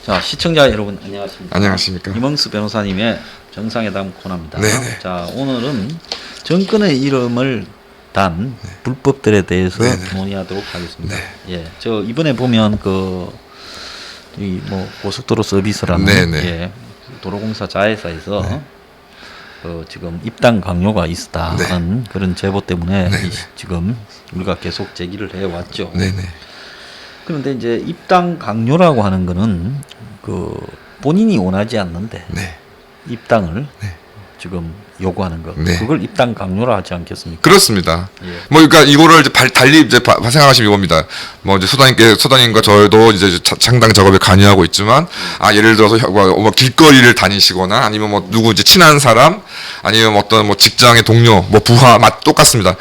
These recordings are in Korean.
자, 시청자 여러분 안녕하십니까? 안녕하십니까? 이멍수 변호사님의 정상회담 코너입니다. 네네. 자, 오늘은 정권의 이름을 단 불법들에 대해서 네네. 논의하도록 하겠습니다. 네. 예, 저 이번에 보면 이 뭐 고속도로 서비스라는 네네. 예, 도로공사 자회사에서 네. 지금 입당 강요가 있었다는 네. 그런 제보 때문에 네네. 지금 우리가 계속 제기를 해왔죠. 네네. 그런데 이제 입당 강요라고 하는 거는 본인이 원하지 않는데 네. 입당을 네. 지금 요구하는 거, 네. 그걸 입당 강요라 하지 않겠습니까? 그렇습니다. 예. 뭐 그러니까 이거를 이제 달리 이제 생각하시면 이겁니다. 뭐 이제 소장님과 저도 이제 창당 작업에 관여하고 있지만, 예를 들어서 뭐 길거리를 다니시거나 아니면 뭐 누구 이제 친한 사람 아니면 어떤 뭐 직장의 동료 뭐 부하 똑같습니다.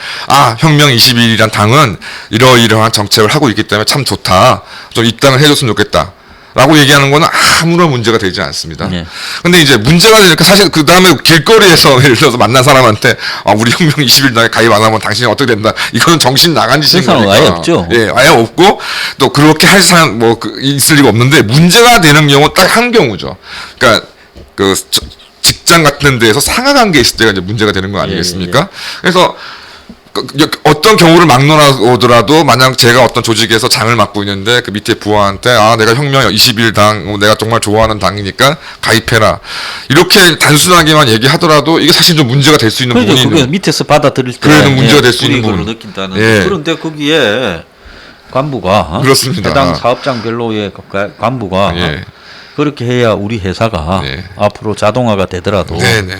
혁명 21이란 당은 이러이러한 정책을 하고 있기 때문에 참 좋다. 좀 입당을 해줬으면 좋겠다. 라고 얘기하는 거는 아무런 문제가 되지 않습니다. 네. 근데 이제 문제가 되니까 사실 그 다음에 길거리에서 예를 들어서 만난 사람한테 우리 혁명 21당에 가입 안 하면 당신이 어떻게 된다. 이거는 정신 나간 짓인 거니까. 아예 없죠. 예, 아예 없고 또 그렇게 할 사람 있을 리가 없는데 문제가 되는 경우 딱 한 경우죠. 그러니까 직장 같은 데에서 상하관계 있을 때가 이제 문제가 되는 거 아니겠습니까? 예. 그래서 어떤 경우를 막론하더라도 만약 제가 어떤 조직에서 장을 맡고 있는데 그 밑에 부하한테 내가 혁명 21당 내가 정말 좋아하는 당이니까 가입해라 이렇게 단순하게만 얘기하더라도 이게 사실 좀 문제가 될 수 있는 그러니까 부분이 그게 밑에서 받아들일 때 그래도 문제가 될 수 있는 부분. 느낀다는. 예. 그런데 거기에 관부가 그렇습니다. 해당 사업장별로의 관부가 예. 그렇게 해야 우리 회사가 네. 앞으로 자동화가 되더라도 네네.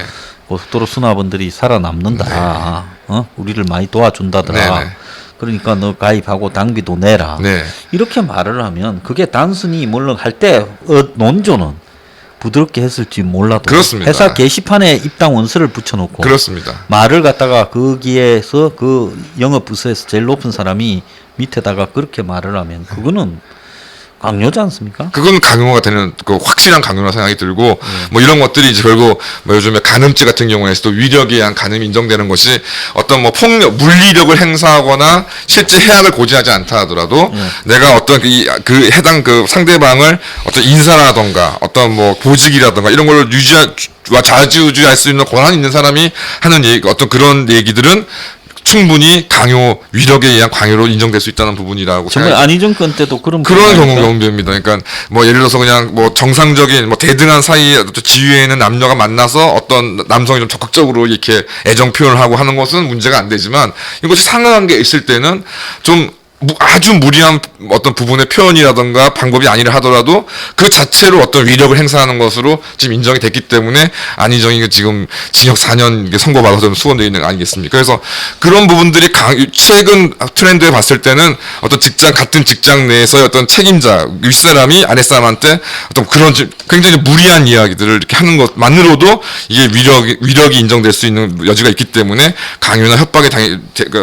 고속도로 수납원들이 살아남는다. 우리를 많이 도와준다더라. 네네. 그러니까 너 가입하고 당비도 내라. 네. 이렇게 말을 하면 그게 단순히 물론 할 때 논조는 부드럽게 했을지 몰라도 그렇습니다. 회사 게시판에 입당 원서를 붙여놓고 그렇습니다. 말을 갖다가 거기에서 그 영업 부서에서 제일 높은 사람이 밑에다가 그렇게 말을 하면 그거는 강요지 않습니까? 그건 강요가 되는 확실한 강요라 생각이 들고 뭐 이런 것들이 이제 결국 뭐 요즘에 간음죄 같은 경우에서도 위력에 의한 간음이 인정되는 것이 어떤 뭐 폭력 물리력을 행사하거나 실제 해악을 고지하지 않다 하더라도 내가 어떤 그 해당 그 상대방을 어떤 인사라던가 어떤 뭐 보직이라던가 이런 걸 좌지우지할 수 있는 권한이 있는 사람이 하는 얘기 어떤 그런 얘기들은 충분히 강요, 위력에 의한 강요로 인정될 수 있다는 부분이라고 정말 안희정권 때도 그런 경우입니다. 그러니까 뭐 예를 들어서 그냥 뭐 정상적인 뭐 대등한 사이에 지위에 있는 남녀가 만나서 어떤 남성이 좀 적극적으로 이렇게 애정 표현을 하고 하는 것은 문제가 안 되지만 이것이 상응한 게 있을 때는 좀 아주 무리한 어떤 부분의 표현이라던가 방법이 아니라 하더라도 그 자체로 어떤 위력을 행사하는 것으로 지금 인정이 됐기 때문에 안희정이 지금 징역 4년 선고받아서 수감되어 있는 거 아니겠습니까? 그래서 그런 부분들이 최근 트렌드에 봤을 때는 어떤 같은 직장 내에서의 어떤 책임자, 윗사람이 아랫사람한테 어떤 그런 굉장히 무리한 이야기들을 이렇게 하는 것만으로도 이게 위력이 인정될 수 있는 여지가 있기 때문에 강요나 협박에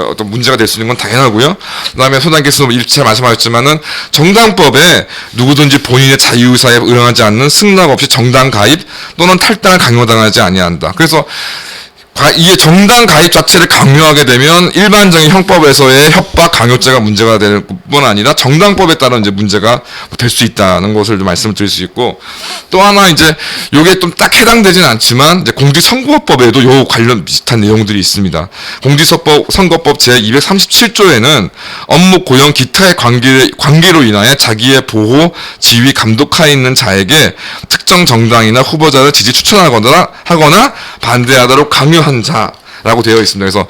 어떤 문제가 될 수 있는 건 당연하고요. 그다음에 소장께서 일차 말씀하셨지만은 정당법에 누구든지 본인의 자유의사에 의존하지 않는 승낙 없이 정당 가입 또는 탈당을 강요당하지 아니한다. 그래서 이게 정당 가입 자체를 강요하게 되면 일반적인 형법에서의 협박 강요죄가 문제가 될 뿐 아니라 정당법에 따른 이제 문제가 될 수 있다는 것을 좀 말씀을 드릴 수 있고 또 하나 이제 요게 좀 딱 해당되지는 않지만 이제 공직선거법에도 요 관련 비슷한 내용들이 있습니다. 공직선거법 제 237조에는 업무 고용 기타의 관계로 인하여 자기의 보호, 지휘, 감독하에 있는 자에게 특정 정당이나 후보자를 지지 추천하거나 반대하도록 강요한 자라고 되어 있습니다. 그래서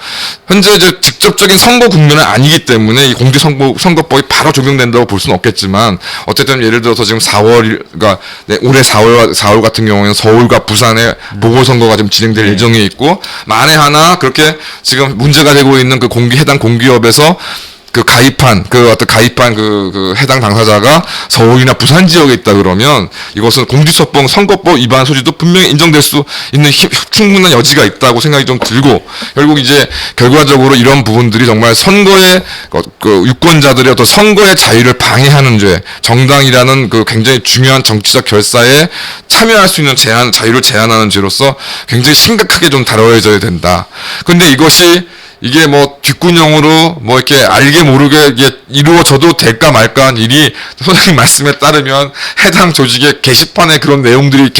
현재 이제 직접적인 선거 국면은 아니기 때문에 이 공직선거법이 바로 적용된다고 볼 수는 없겠지만 어쨌든 예를 들어서 지금 4월 그러니까 올해 4월 같은 경우에는 서울과 부산의 보궐선거가 지금 진행될 예정에 있고 만에 하나 그렇게 지금 문제가 되고 있는 그 해당 공기업에서 가입한 해당 당사자가 서울이나 부산 지역에 있다 그러면 이것은 공직선거법 위반 소지도 분명히 인정될 수 있는 충분한 여지가 있다고 생각이 좀 들고 결국 이제 결과적으로 이런 부분들이 정말 선거의 유권자들의 어떤 선거의 자유를 방해하는 죄, 정당이라는 굉장히 중요한 정치적 결사에 참여할 수 있는 자유를 제한하는 죄로서 굉장히 심각하게 좀 다뤄져야 된다. 근데 이것이 이게 뭐 뒷구녕으로 뭐 이렇게 알게 모르게 이게 이루어져도 될까 말까 한 일이 소장님 말씀에 따르면 해당 조직의 게시판에 그런 내용들이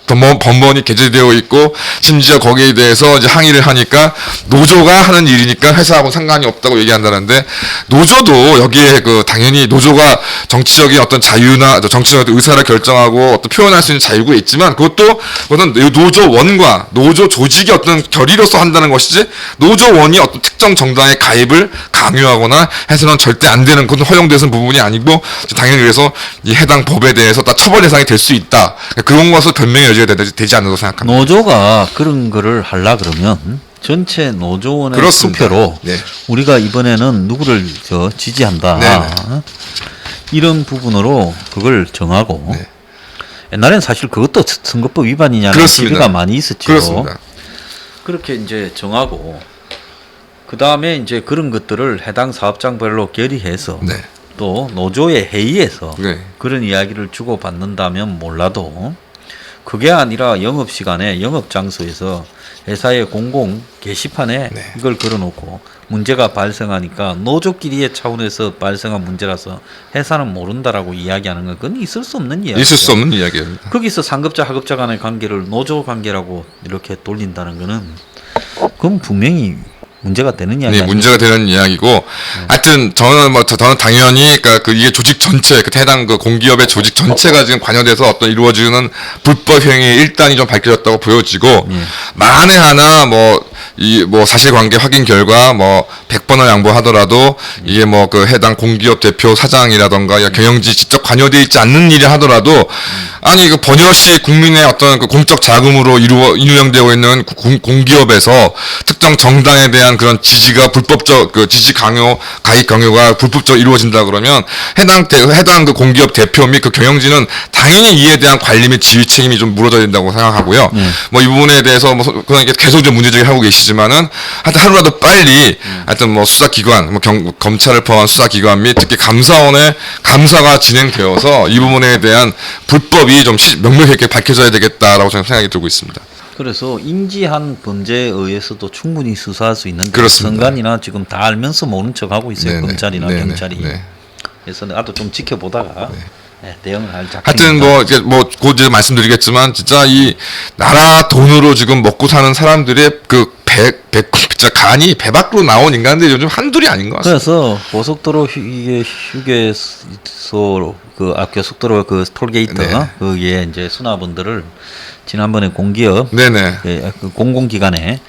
번번이 게재되어 있고 심지어 거기에 대해서 이제 항의를 하니까 노조가 하는 일이니까 회사하고 상관이 없다고 얘기한다는데 노조도 여기에 그 당연히 노조가 정치적인 어떤 자유나 정치적 의사를 결정하고 어떤 표현할 수 있는 자유가 있지만 그것은 노조원과 노조 조직의 어떤 결의로서 한다는 것이지 노조원이 어떤 특정 정당의 가입을 강요하거나 해서는 절대 안 되는 그건 허용되는 부분이 아니고 당연히 그래서 이 해당 법에 대해서 다 처벌 대상이 될 수 있다. 그런 것을 변명의 여지가 되지 않는다고 생각합니다. 노조가 그런 거를 하려 그러면 전체 노조원의 그렇습니다. 투표로 네. 우리가 이번에는 누구를 지지한다. 네네. 이런 부분으로 그걸 정하고 네. 옛날엔 사실 그것도 선거법 위반이냐는 그렇습니다. 시비가 많이 있었죠. 그렇습니다. 그렇게 이제 정하고 그 다음에 이제 그런 것들을 해당 사업장별로 결의해서 네. 또 노조의 회의에서 네. 그런 이야기를 주고 받는다면 몰라도 그게 아니라 영업 시간에 영업 장소에서 회사의 공공 게시판에 네. 이걸 걸어놓고 문제가 발생하니까 노조끼리의 차원에서 발생한 문제라서 회사는 모른다라고 이야기하는 건 그건 있을 수 없는 이야기죠. 있을 수 없는 이야기입니다. 거기서 상급자 하급자 간의 관계를 노조 관계라고 이렇게 돌린다는 거는 그건 분명히 문제가 되는 이야기 네, 아니에요. 문제가 되는 이야기고, 하여튼 저는 당연히 그러니까 이게 조직 전체, 해당 그 공기업의 조직 전체가 지금 관여돼서 어떤 이루어지는 불법 행위 일단이 좀 밝혀졌다고 보여지고, 만에 하나 뭐 사실관계 확인 결과 100번을 양보하더라도 이게 그 해당 공기업 대표 사장이라던가 경영진 직접 관여돼 있지 않는 일이 하더라도 아니 그 번여시 국민의 어떤 그 공적 자금으로 운영되고 있는 공기업에서 특정 정당에 대한 그런 지지가 불법적 지지 강요 가입 강요가 불법적 이루어진다 그러면 해당 그 공기업 대표 및 그 경영진은 당연히 이에 대한 관리 및 지휘 책임이 좀 물어져야 된다고 생각하고요. 이 부분에 대해서 그런 게 계속 좀 문제제기를 하고 계시지만은 하여튼 하루라도 빨리 하여튼 수사기관 검찰을 포함한 수사기관 및 특히 감사원의 감사가 진행되어서 이 부분에 대한 불법이 좀 명백하게 밝혀져야 되겠다라고 저는 생각이 들고 있습니다. 그래서 인지한 범죄에 의해서도 충분히 수사할 수 있는데 그렇습니다. 선관이나 지금 다 알면서 모른 척하고 있어요. 네네. 검찰이나 네네. 경찰이. 네. 그래서 나도 좀 지켜보다가 대응을 할 작정입니다. 하여튼 곧 이제 말씀드리겠지만 진짜 이 나라 돈으로 지금 먹고 사는 사람들의 진짜 간이 배 밖으로 나온 인간들이 요즘 한둘이 아닌 것 같습니다. 그래서 고속도로 휴게소 고속도로 톨게이트 네. 거기에 이제 수납원들을 지난번에 공기업 네네. 그 공공기관에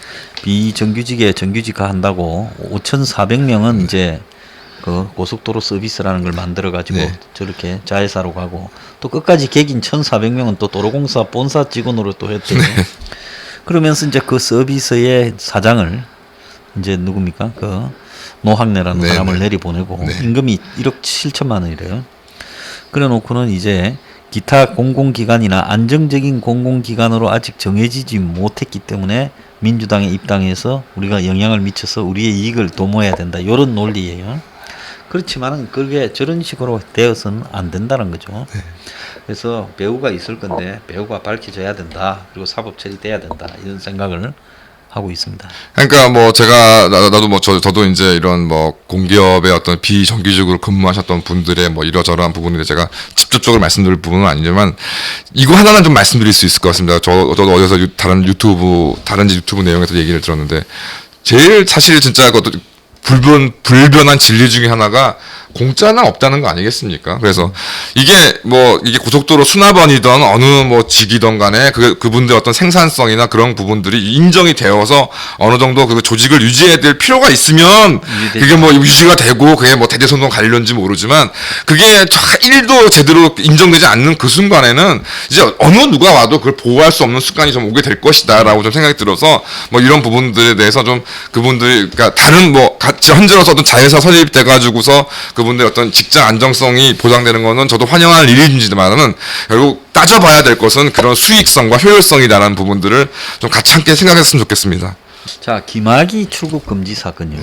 비정규직에 정규직화 한다고 5,400명은 이제 그 고속도로 서비스라는 걸 만들어 가지고 네. 저렇게 자회사로 가고 또 끝까지 객인 1,400명은 또 도로공사 본사 직원으로 또 했대요. 그러면서 이제 그 서비스의 사장을 이제 누굽니까? 그 노학래라는 네, 사람을 네. 내리보내고 네. 임금이 1억 7천만 원이래요. 그래 놓고는 이제 기타 공공기관이나 안정적인 공공기관으로 아직 정해지지 못했기 때문에 민주당에 입당해서 우리가 영향을 미쳐서 우리의 이익을 도모해야 된다. 이런 논리예요. 그렇지만은 그게 저런 식으로 되어서는 안 된다는 거죠. 그래서 배우가 있을 건데 배우가 밝혀져야 된다. 그리고 사법 처리돼야 된다. 이런 생각을 하고 있습니다. 그러니까 저도 이제 이런 공기업의 어떤 비정규직으로 근무하셨던 분들의 이러저러한 부분에 제가 직접적으로 말씀드릴 부분은 아니지만 이거 하나는 좀 말씀드릴 수 있을 것 같습니다. 저도 어디서 다른 유튜브 내용에서 얘기를 들었는데 제일 사실 진짜 그것도 불변한 진리 중에 하나가 공짜는 없다는 거 아니겠습니까? 그래서 이게 고속도로 수납원이든 어느 직이든 간에 그분들 어떤 생산성이나 그런 부분들이 인정이 되어서 어느 정도 그 조직을 유지해야 될 필요가 있으면 그게 유지가 되고 그게 대대손손 갈릴는지 모르지만 그게 1도 제대로 인정되지 않는 그 순간에는 이제 어느 누가 와도 그걸 보호할 수 없는 습관이 좀 오게 될 것이다라고 좀 생각이 들어서 이런 부분들에 대해서 좀 그분들이 그러니까 다른 같이 현재로서 어떤 자회사 설립돼 가지고서 그분들의 어떤 직장 안정성이 보장되는 거는 저도 환영할 일이지만은 결국 따져봐야 될 것은 그런 수익성과 효율성이라는 부분들을 좀 같이 함께 생각했으면 좋겠습니다. 자, 김학의 출국 금지 사건요.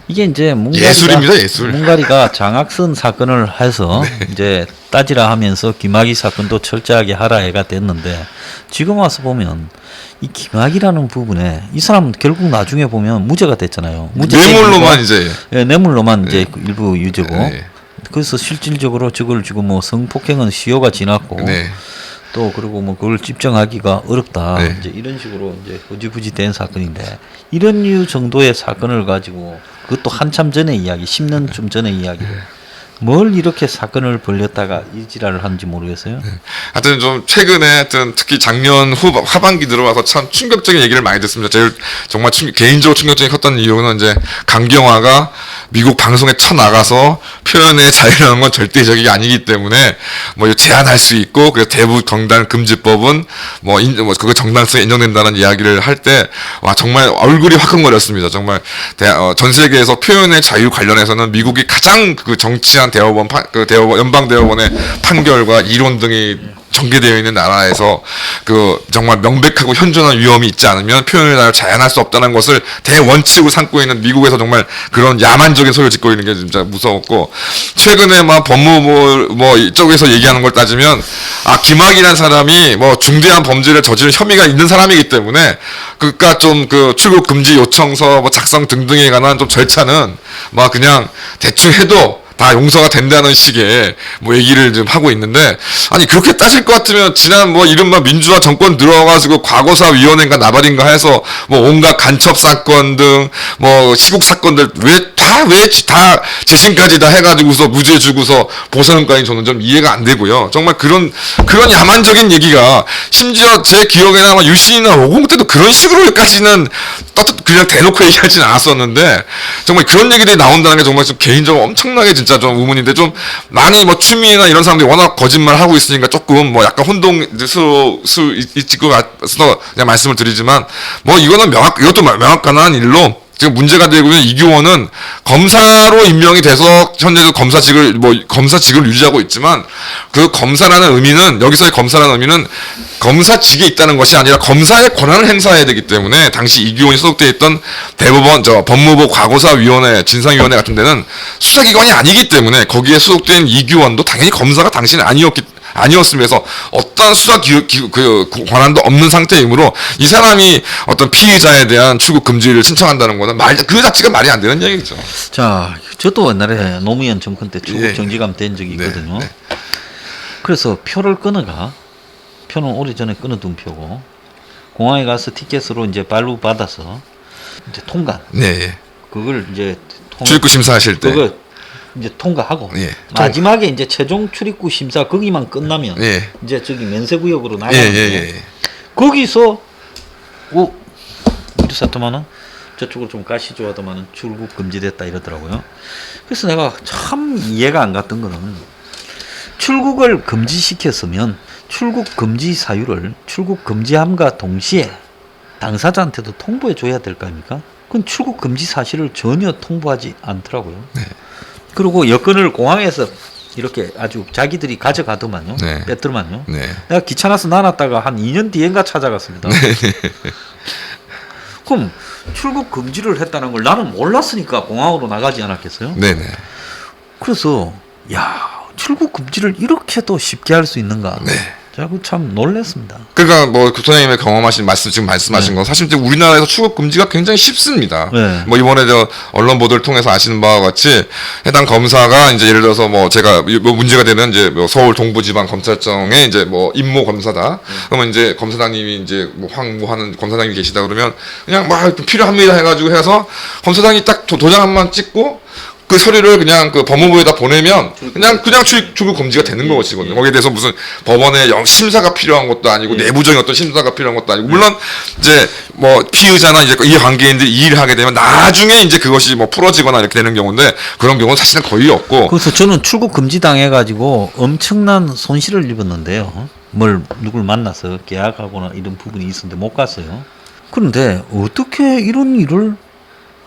이게 이제 예술입니다, 예술. 문가리가 장학선 사건을 해서 이제 따지라 하면서 김학의 사건도 철저하게 하라 해가 됐는데 지금 와서 보면 이 김학의라는 부분에 이 사람은 결국 나중에 보면 무죄가 됐잖아요. 뇌물로만 이제 뇌물로만 이제 일부 유죄고 네. 그래서 실질적으로 저걸 지금 뭐 성폭행은 시효가 지났고 네. 또 그리고 뭐 그걸 집정하기가 어렵다. 네. 이제 이런 식으로 이제 흐지부지 된 사건인데 이런 류 정도의 사건을 가지고 그것도 한참 전의 이야기, 10년쯤 전의 이야기를 뭘 이렇게 사건을 벌렸다가 이 지랄을 하는지 모르겠어요. 하여튼 좀 최근에 하여튼 특히 작년 하반기 들어와서 참 충격적인 얘기를 많이 듣습니다. 제일 정말 개인적으로 충격적인 컸던 이유는 이제 강경화가 미국 방송에 쳐나가서 표현의 자유라는 건 절대적이 아니기 때문에 뭐 제한할 수 있고 그래서 대부 정당 금지법은 뭐 그거 정당성에 인정된다는 이야기를 할 때 와 정말 얼굴이 화끈거렸습니다. 정말 전 세계에서 표현의 자유 관련해서는 미국이 가장 그 정치한 대법원 연방 대법원의 판결과 이론 등이 전개되어 있는 나라에서 그 정말 명백하고 현존한 위험이 있지 않으면 표현의 자유를 제한할 수 없다는 것을 대원칙으로 삼고 있는 미국에서 정말 그런 야만적인 소리를 짓고 있는 게 진짜 무서웠고 최근에 막 법무부 뭐 이쪽에서 얘기하는 걸 따지면 김학이라는 사람이 뭐 중대한 범죄를 저지른 혐의가 있는 사람이기 때문에 그니까 좀 그 출국 금지 요청서 뭐 작성 등등에 관한 좀 절차는 막 그냥 대충 해도 다 용서가 된다는 식의 뭐 얘기를 좀 하고 있는데 아니 그렇게 따질 것 같으면 지난 뭐 이른바 민주화 정권 들어와가지고 과거사 위원회인가 나발인가 해서 뭐 온갖 간첩 사건 등 뭐 시국 사건들 왜 다 재심까지 다 해가지고서 무죄 주고서 보상까지 저는 좀 이해가 안 되고요. 정말 그런 야만적인 얘기가 심지어 제 기억에는 아마 유신이나 오공 때도 그런 식으로까지는 그냥 대놓고 얘기하지는 않았었는데 정말 그런 얘기들이 나온다는 게 정말 좀 개인적으로 엄청나게 진짜 좀 의문인데 좀 많이 뭐 추미애나 이런 사람들이 워낙 거짓말 하고 있으니까 조금 뭐 약간 혼동 있을 것 같아서 그냥 말씀을 드리지만 뭐 이거는 이것도 명확한 일로 지금 문제가 되고 있는 이규원은 검사로 임명이 돼서 현재도 검사직을 유지하고 있지만 그 검사라는 의미는 여기서의 검사라는 의미는 검사직에 있다는 것이 아니라 검사의 권한을 행사해야 되기 때문에 당시 이규원이 소속되어 있던 대법원 법무부 과거사위원회 진상위원회 같은 데는 수사기관이 아니기 때문에 거기에 소속된 이규원도 당연히 검사가 당시는 아니었으면서 어떤 수사 그 권한도 없는 상태이므로 이 사람이 어떤 피의자에 대한 출국 금지를 신청한다는 거는 그 자체가 말이 안 되는 얘기죠. 자, 저도 옛날에 노무현 정권 때 출국 정지감 된 적이 있거든요. 네. 그래서 표를 표는 오래전에 끊어둔 표고 공항에 가서 티켓으로 이제 발부받아서 이제 통관. 네. 그걸 이제 출입구 심사하실 때. 그거 이제 통과하고 마지막에 이제 최종 출입구 심사 거기만 끝나면 이제 저기 면세구역으로 나가는데 거기서 이르사토마는 저쪽으로 좀 가시죠 하더만은 출국 금지됐다 이러더라고요. 그래서 내가 참 이해가 안 갔던 거는 출국을 금지시켰으면 출국 금지 사유를 출국 금지함과 동시에 당사자한테도 통보해 줘야 될 거 아닙니까? 그건 출국 금지 사실을 전혀 통보하지 않더라고요. 그리고 여권을 공항에서 이렇게 아주 자기들이 가져가더만요. 뺐더만요. 내가 귀찮아서 나눴다가 한 2년 뒤엔가 찾아갔습니다. 그럼 출국 금지를 했다는 걸 나는 몰랐으니까 공항으로 나가지 않았겠어요? 그래서 출국 금지를 이렇게도 쉽게 할 수 있는가? 제가 참 놀랐습니다. 그러니까 뭐 교수님의 경험하신 지금 말씀하신 건 사실 우리나라에서 출국 금지가 굉장히 쉽습니다. 뭐 이번에 언론 보도를 통해서 아시는 바와 같이 해당 검사가 이제 예를 들어서 뭐 제가 뭐 문제가 되는 이제 뭐 서울 동부지방검찰청에 이제 뭐 임모 검사다. 그러면 이제 검사장님이 이제 뭐 황무하는 검사장님이 계시다 그러면 그냥 막 필요합니다 해가지고 해서 검사장이 딱 도장 한번 찍고 그 서류를 그냥 그 법무부에다 보내면 그냥 출국 금지가 되는 거거든요. 거기에 대해서 무슨 법원에 심사가 필요한 것도 아니고 내부적인 어떤 심사가 필요한 것도 아니고 물론 이제 뭐 피의자나 이제 이 관계인들이 이의를 하게 되면 나중에 이제 그것이 뭐 풀어지거나 이렇게 되는 경우인데 그런 경우는 사실은 거의 없고. 그래서 저는 출국 금지 당해가지고 엄청난 손실을 입었는데요. 누굴 만나서 계약하거나 이런 부분이 있었는데 못 갔어요. 그런데 어떻게 이런 일을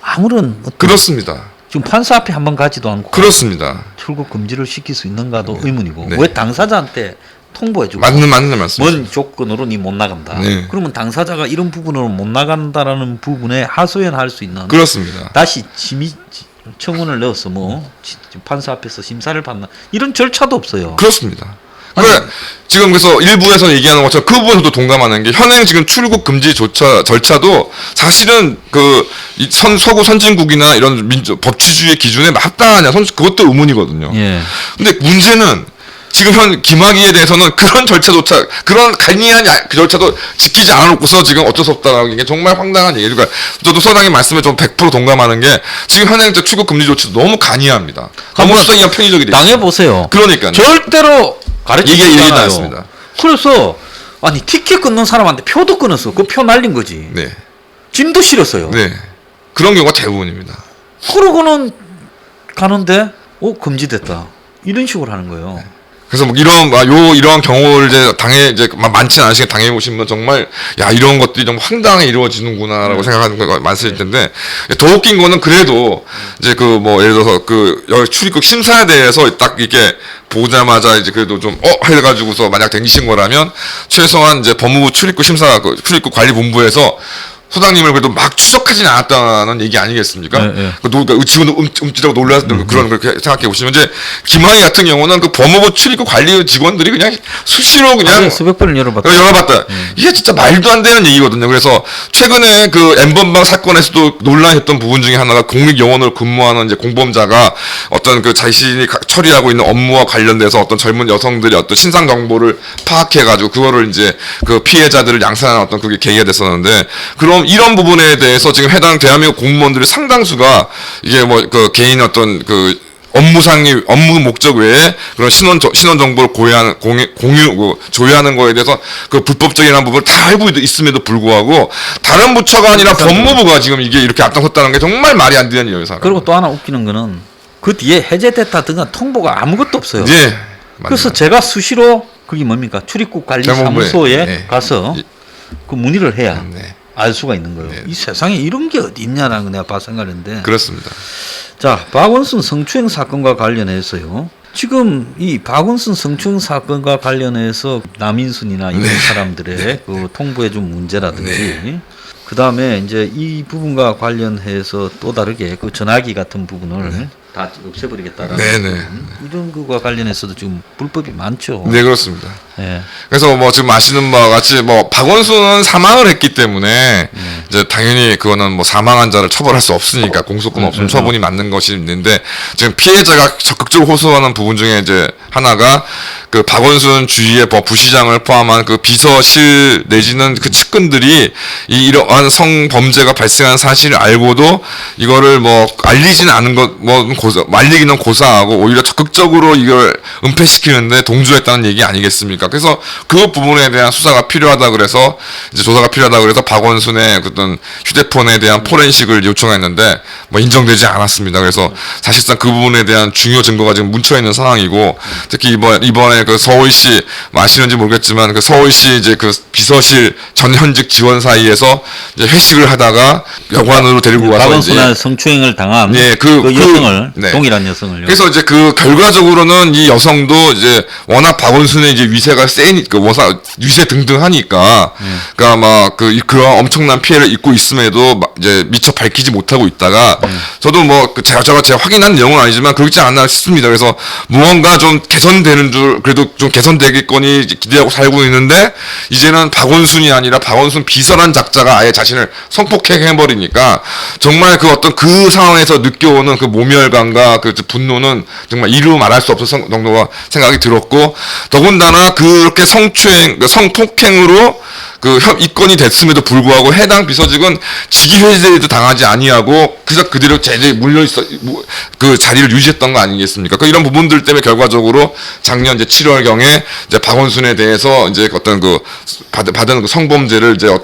아무런 그렇습니다. 지금 판사 앞에 한번 가지도 않고 그렇습니다. 출국 금지를 시킬 수 있는가도 의문이고 왜 당사자한테 통보해주고 맞는 말씀이죠. 뭔 조건으로 니 못 나간다. 네. 그러면 당사자가 이런 부분으로 못 나간다라는 부분에 하소연할 수 있는 그렇습니다. 다시 심의 청원을 넣어서 뭐 판사 앞에서 심사를 받나 이런 절차도 없어요. 그렇습니다. 그러니까 지금 그래서 일부에서 얘기하는 것처럼 그 부분에서도 동감하는 게 현행 지금 출국 금지 절차도 사실은 이 서구 선진국이나 이런 법치주의 기준에 합당하냐 그것도 의문이거든요. 예. 근데 문제는 지금 현 김학의에 대해서는 그런 절차조차 그런 간이한 그 절차도 지키지 않아놓고서 지금 어쩔 수 없다라는 게 정말 황당한 얘기예요. 그러니까 저도 소장님 말씀에 좀 100% 동감하는 게 지금 현행 출국 금지 조치도 너무 간이합니다. 너무 수상이한 편의적이 돼. 당해 보세요. 그러니까 절대로 가르치지 얘기 않아요. 나왔습니다. 그래서 아니 티켓 끊는 사람한테 표도 끊었어. 그 표 날린 거지. 네, 짐도 실었어요. 네, 그런 경우가 대부분입니다. 그러고는 가는데 금지됐다. 이런 식으로 하는 거예요. 그래서 뭐 이런 경우를 이제 많지 않으시게 당해 보시면 정말 야 이런 것들이 좀 황당하게 이루어지는구나라고 생각하는 거 많으실 텐데 더 웃긴 거는 그래도 이제 예를 들어서 출입국 심사에 대해서 딱 이렇게 보자마자 이제 그래도 좀 해가지고서 만약 댕기신 거라면 최소한 이제 법무부 출입국 출입국 관리본부에서 소장님을 그래도 막 추적하진 않았다는 얘기 아니겠습니까? 네. 그러니까 직원도 움찔하고 놀랐던 그런 그렇게 생각해 보시면 이제 김학의 같은 경우는 그 법무부 출입국 관리 직원들이 그냥 수시로 그냥 수백 번을 열어봤다. 이게 진짜 말도 안 되는 얘기거든요. 그래서 최근에 그 N번방 사건에서도 논란했던 부분 중에 하나가 공익요원으로 근무하는 이제 공범자가 어떤 그 자신이 처리하고 있는 업무와 관련돼서 어떤 젊은 여성들의 어떤 신상 정보를 파악해가지고 그거를 이제 그 피해자들을 양산하는 어떤 그게 계기가 됐었는데 그럼 이런 부분에 대해서 지금 해당 대한민국 공무원들의 상당수가 이게 개인 어떤 업무 목적 외에 그런 신원 정보를 조회하는 거에 대해서 그 불법적인 부분을 다 알고 있음에도 불구하고 다른 부처가 아니라 법무부가 지금 이게 이렇게 앞장섰다는 게 정말 말이 안 되는 일이에요. 그리고 또 하나 웃기는 거는 그 뒤에 해제됐다 등한 통보가 아무것도 없어요. 예. 그래서 제가 수시로 그게 뭡니까 출입국 관리 사무소에 가서 그 문의를 해야 알 수가 있는 거예요. 이 세상에 이런 게 어디 있냐라는 거 내가 봐 생각했는데. 그렇습니다. 자, 박원순 성추행 사건과 관련해서요. 지금 이 박원순 성추행 사건과 관련해서 남인순이나 이런 사람들의 그 통보해준 문제라든지 그 다음에 이제 이 부분과 관련해서 또 다르게 그 전화기 같은 부분을 다 없애버리겠다라는 이런 거와 관련해서도 지금 불법이 많죠. 네, 그렇습니다. 네. 그래서 지금 아시는 바와 같이 박원순은 사망을 했기 때문에 이제 당연히 그거는 사망한 자를 처벌할 수 없으니까 공소권 없음 처분이 맞는 것이 있는데 지금 피해자가 적극적으로 호소하는 부분 중에 이제 하나가 그 박원순 주위의 부시장을 포함한 그 비서실 내지는 그 측근들이 이러한 성범죄가 발생한 사실을 알고도 이거를 알리지는 않은 말리기는 고사하고 오히려 적극적으로 이걸 은폐시키는데 동조했다는 얘기 아니겠습니까? 그래서 그 부분에 대한 수사가 필요하다 그래서 이제 조사가 필요하다 그래서 박원순의 어떤 휴대폰에 대한 포렌식을 요청했는데 인정되지 않았습니다. 그래서 사실상 그 부분에 대한 중요 증거가 지금 뭉쳐 있는 상황이고 특히 이번에 그 서울시 아시는지 모르겠지만 그 서울시 이제 그 비서실 전현직 지원 사이에서 이제 회식을 하다가 여관으로 데리고 와서 박원순의 성추행을 당한 그 여성을 동일한 여성을 그래서 이제 그 결과적으로는 이 여성도 이제 워낙 박원순의 이제 위세가 위세 등등하니까 그러니까 그런 엄청난 피해를 입고 있음에도 이제 미처 밝히지 못하고 있다가 저도 제가 확인한 내용은 아니지만 그렇지 않나 싶습니다. 그래서 무언가 좀 개선되는 줄 그래도 좀 개선되겠거니 기대하고 살고 있는데 이제는 박원순이 아니라 박원순 비서란 작자가 아예 자신을 성폭행해버리니까 정말 그 어떤 그 상황에서 느껴오는 그 모멸감과 그 분노는 정말 이루 말할 수 없을 정도가 생각이 들었고 더군다나 그렇게 성폭행으로 입건이 됐음에도 불구하고 해당 비서직은 직위해제도 당하지 아니하고 그대로 제재 물려 있어 그 자리를 유지했던 거 아니겠습니까? 이런 부분들 때문에 결과적으로 작년 이제 7월경에 이제 박원순에 대해서 이제 어떤 받은 성범죄를 이제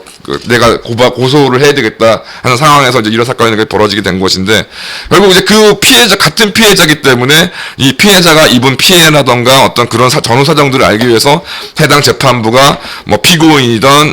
내가 고소를 해야 되겠다 하는 상황에서 이제 이런 사건이 벌어지게 된 것인데 결국 이제 그 같은 피해자이기 때문에 이 피해자가 입은 피해라던가 어떤 그런 전후 사정들을 알기 위해서 해당 재판부가 피고인이든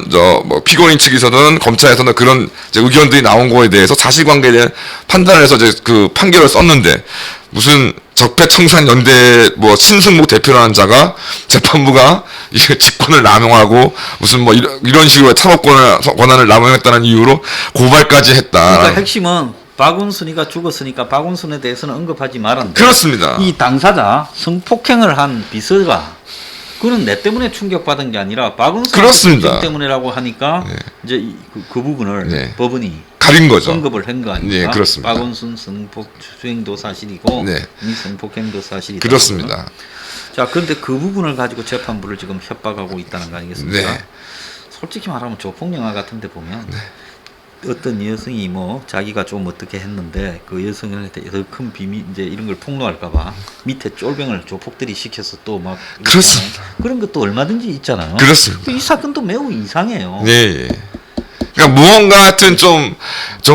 피고인 측에서는 검찰에서는 그런 의견들이 나온 거에 대해서 사실관계에 대한 판단을 해서 이제 그 판결을 썼는데 무슨 적폐청산연대 뭐 신승목 대표라는 자가 재판부가 이게 직권을 남용하고 무슨 뭐 이런 식으로 창업권을 남용했다는 이유로 고발까지 했다. 그러니까 핵심은 박원순이가 죽었으니까 박원순에 대해서는 언급하지 말았는데 그렇습니다. 이 당사자 성폭행을 한 비서가 그는 내 때문에 충격받은 게 아니라 박원순 그렇습니다. 때문이라고 하니까 네. 이제 그 부분을 네. 법원이 가린 거죠. 언급을 한 거 아닙니까? 네, 그렇습니다. 박원순 성폭행도 사실이고 네. 이 성폭행도 사실이다. 그렇습니다. 자, 그런데 그 부분을 가지고 재판부를 지금 협박하고 있다는 거 아니겠습니까? 네. 솔직히 말하면 조폭 영화 같은데 보면 어떤 여성이 뭐 자기가 좀 어떻게 했는데 그 여성한테 더 큰 비밀 이제 이런 걸 폭로할까봐 밑에 쫄병을 조폭들이 시켜서 또 막 그렇습니다. 그런 것도 얼마든지 있잖아요. 그렇습니다. 이 사건도 매우 이상해요. 네. 그러니까 무언가 하여튼 좀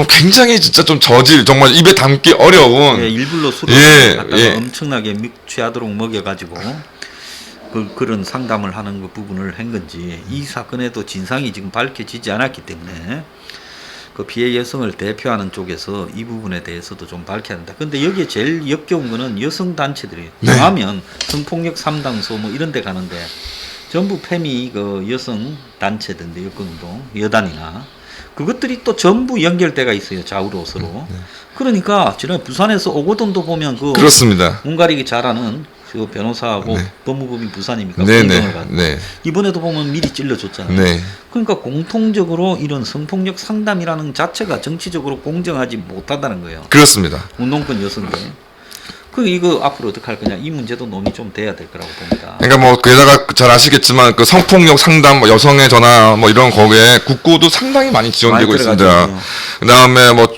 굉장히 진짜 좀 저질 정말 입에 담기 어려운 예, 일부러 술을 예, 갖다가 예. 엄청나게 취하도록 먹여가지고 그런 상담을 하는 그 부분을 한 건지 이 사건에도 진상이 지금 밝혀지지 않았기 때문에 그 피해 여성을 대표하는 쪽에서 이 부분에 대해서도 좀 밝혀야 한다. 근데 여기에 제일 역겨운 거는 여성 단체들이 하면 성폭력 3당소 뭐 이런 데 가는데 전부 페미 그 여성 단체던데 여권운동 여단이나 그것들이 또 전부 연결돼가 있어요. 좌우로 서로. 그러니까 지난해 부산에서 오거돈도 보면 그 그렇습니다. 문가리기 잘하는 그 변호사하고 네. 법무법인 부산입니까? 네, 공정을 네. 가지고. 네. 이번에도 보면 미리 찔러줬잖아요. 네. 그러니까 공통적으로 이런 성폭력 상담이라는 자체가 정치적으로 공정하지 못하다는 거예요. 그렇습니다. 운동권 여성들. 그 이거 앞으로 어떻게 할 거냐 이 문제도 논의 좀 돼야 될 거라고 봅니다. 그러니까 뭐 게다가 잘 아시겠지만 그 성폭력 상담, 뭐 여성의 전화 뭐 이런 거기에 국고도 상당히 많이 지원되고 많이 있습니다. 들어가죠. 그다음에 뭐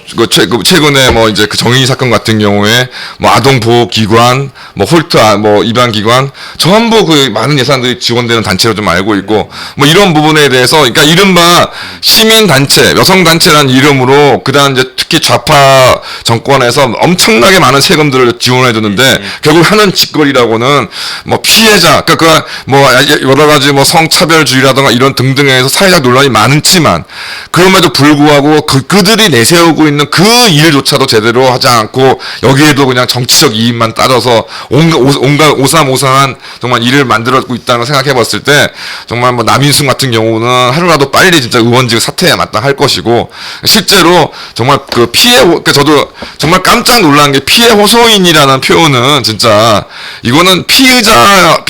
최근에 뭐 이제 그 정의 사건 같은 경우에 뭐 아동 보호 기관, 뭐 홀트 뭐 입양 기관 전부 그 많은 예산들이 지원되는 단체로 좀 알고 있고 뭐 이런 부분에 대해서 그러니까 이른바 시민 단체, 여성 단체라는 이름으로 그다음 이제 특히 좌파 정권에서 엄청나게 많은 세금들을 지원해 줬는데 결국 하는 짓거리라고는 뭐 피해자 그러니까 뭐 여러 가지 뭐 성차별주의라든가 이런 등등에서 사회적 논란이 많지만 그럼에도 불구하고 그들이 내세우고 있는 그 일조차도 제대로 하지 않고 여기에도 그냥 정치적 이익만 따져서 온갖 오삼오삼한 정말 일을 만들어고 있다는 걸 생각해 봤을 때 정말 뭐 남인순 같은 경우는 하루라도 빨리 진짜 의원직 사퇴에 마땅할 것이고 실제로 정말 그 피해 그러니까 저도 정말 깜짝 놀란 게 피해 호소인이라는 표현은 진짜 이거는 피의자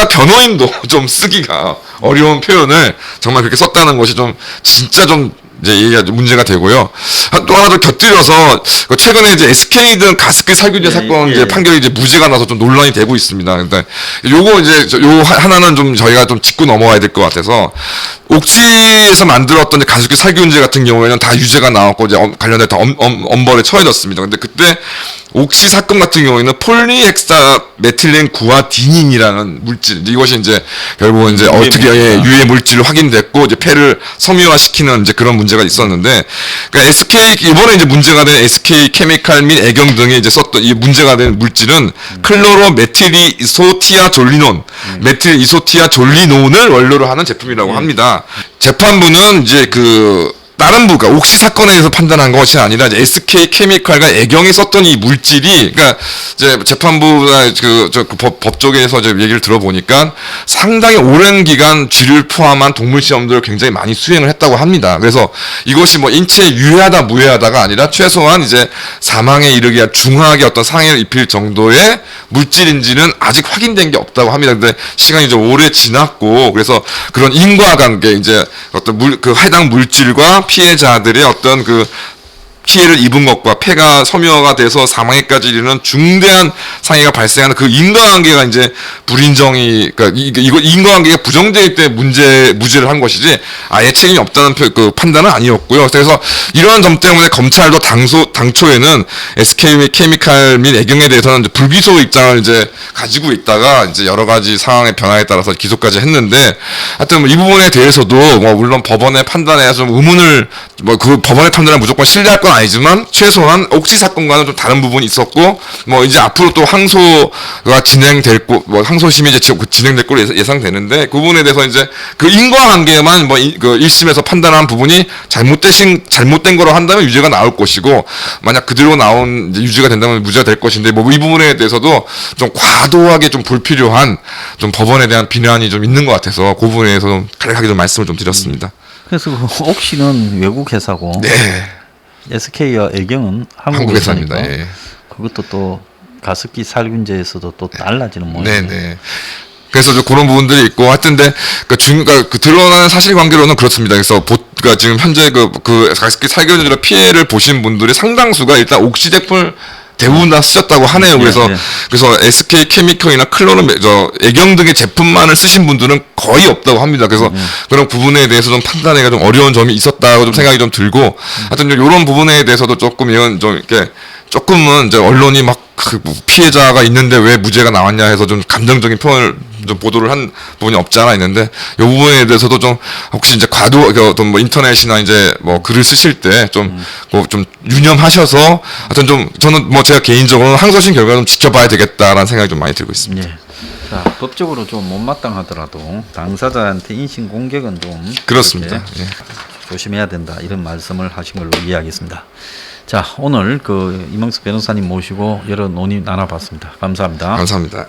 변호인도 좀 쓰기가 어려운 표현을 정말 그렇게 썼다는 것이 좀 진짜 좀 이제 얘기가 문제가 되고요. 또 하나 더 곁들여서 최근에 이제 SK등 가습기 살균제 사건 이제 판결이 이제 무죄가 나서 좀 논란이 되고 있습니다. 근데 요거 이제 요 하나는 좀 저희가 좀 짚고 넘어가야 될 것 같아서 옥시에서 만들었던 가습기 살균제 같은 경우에는 다 유죄가 나왔고 이제 관련해 다 엄벌에 처해졌습니다. 근데 그때 옥시 사건 같은 경우에는 폴리헥사 메틸렌 구아디닌이라는 물질 이것이 이제 결국은 이제 어떻게 유해 물질로 확인됐고 이제 폐를 섬유화시키는 이제 그런 문제가 있었는데 그러니까 이번에 이제 문제가 된 SK 케미칼 및 애경 등에 이제 썼던 이 문제가 된 물질은 클로로 메틸 이소티아졸리논 메틸 이소티아졸리논을 원료로 하는 제품이라고 합니다. 재판부는 이제 다른 부가 옥시 사건에 대해서 판단한 것이 아니라 이제 SK 케미칼과 애경이 썼던 이 물질이 그러니까 이제 재판부나 법 쪽에서 이제 얘기를 들어보니까 상당히 오랜 기간 쥐를 포함한 동물 시험들을 굉장히 많이 수행을 했다고 합니다. 그래서 이것이 뭐 인체에 유해하다 무해하다가 아니라 최소한 이제 사망에 이르기 위한 중하게 어떤 상해를 입힐 정도의 물질인지는 아직 확인된 게 없다고 합니다. 근데 시간이 좀 오래 지났고 그래서 그런 인과관계 이제 어떤 해당 물질과 피해자들의 어떤 피해를 입은 것과 폐가 섬유화가 돼서 사망에까지 이르는 중대한 상해가 발생하는 그 인과관계가 이제 불인정이 그러니까 이거 인과관계가 부정될 때 무죄를 한 것이지 아예 책임이 없다는 판단은 아니었고요. 그래서 이러한 점 때문에 검찰도 당초에는 SK 케미칼 및 애경에 대해서는 이제 불기소 입장을 이제 가지고 있다가 이제 여러 가지 상황의 변화에 따라서 기소까지 했는데 하여튼 이 부분에 대해서도 뭐 물론 법원의 판단에 좀 의문을 그 법원의 판단을 무조건 신뢰할 것 건 아니지만 최소한 옥시 사건과는 좀 다른 부분이 있었고 뭐 이제 앞으로 또 항소가 진행될 뭐 항소심이 이제 진행될 걸로 예상되는데 그 부분에 대해서 이제 그 인과관계만 뭐 그 1심에서 판단한 부분이 잘못된 거로 한다면 유죄가 나올 것이고 만약 그대로 나온 이제 유죄가 된다면 무죄가 될 것인데 뭐 이 부분에 대해서도 좀 과도하게 좀 불필요한 좀 법원에 대한 비난이 좀 있는 것 같아서 그 부분에 대해서 좀 간략하게 좀 말씀을 좀 드렸습니다. 그래서 그 옥시는 외국 회사고 네. SK와 애경은 한국 한국 회사입니다. 회사니까 예. 그것도 또 가습기 살균제에서도 또 달라지는 모양이에요. 네네. 그래서 좀 그런 부분들이 있고 하여튼데 그 드러나는 사실관계로는 그렇습니다. 그래서 그러니까 지금 현재 그 가습기 살균제로 피해를 보신 분들이 상당수가 일단 옥시 제품을 대부분 다 쓰셨다고 하네요. 그래서 네. 그래서 SK 케미컬이나 클로는 애경 등의 제품만을 쓰신 분들은 거의 없다고 합니다. 그래서 그런 부분에 대해서 좀 판단하기가 좀 어려운 점이 있었다고 좀 생각이 좀 들고 하여튼 이런 부분에 대해서도 조금 이건 좀 이렇게 조금은 이제 언론이 막 그 피해자가 있는데 왜 무죄가 나왔냐 해서 좀 감정적인 표현을 좀 보도를 한 부분이 없지 않아 있는데 이 부분에 대해서도 좀 혹시 이제 어떤 뭐 인터넷이나 이제 뭐 글을 쓰실 때 좀 뭐 좀 유념하셔서 하여튼 좀 저는 뭐 제가 개인적으로 항소심 결과 좀 지켜봐야 되겠다라는 생각이 좀 많이 들고 있습니다. 예. 자, 법적으로 좀 못마땅하더라도 당사자한테 인신 공격은 좀 그렇습니다. 이렇게 예. 조심해야 된다 이런 말씀을 하신 걸로 이해하겠습니다. 자, 오늘 그 이명석 변호사님 모시고 여러 논의 나눠봤습니다. 감사합니다. 감사합니다.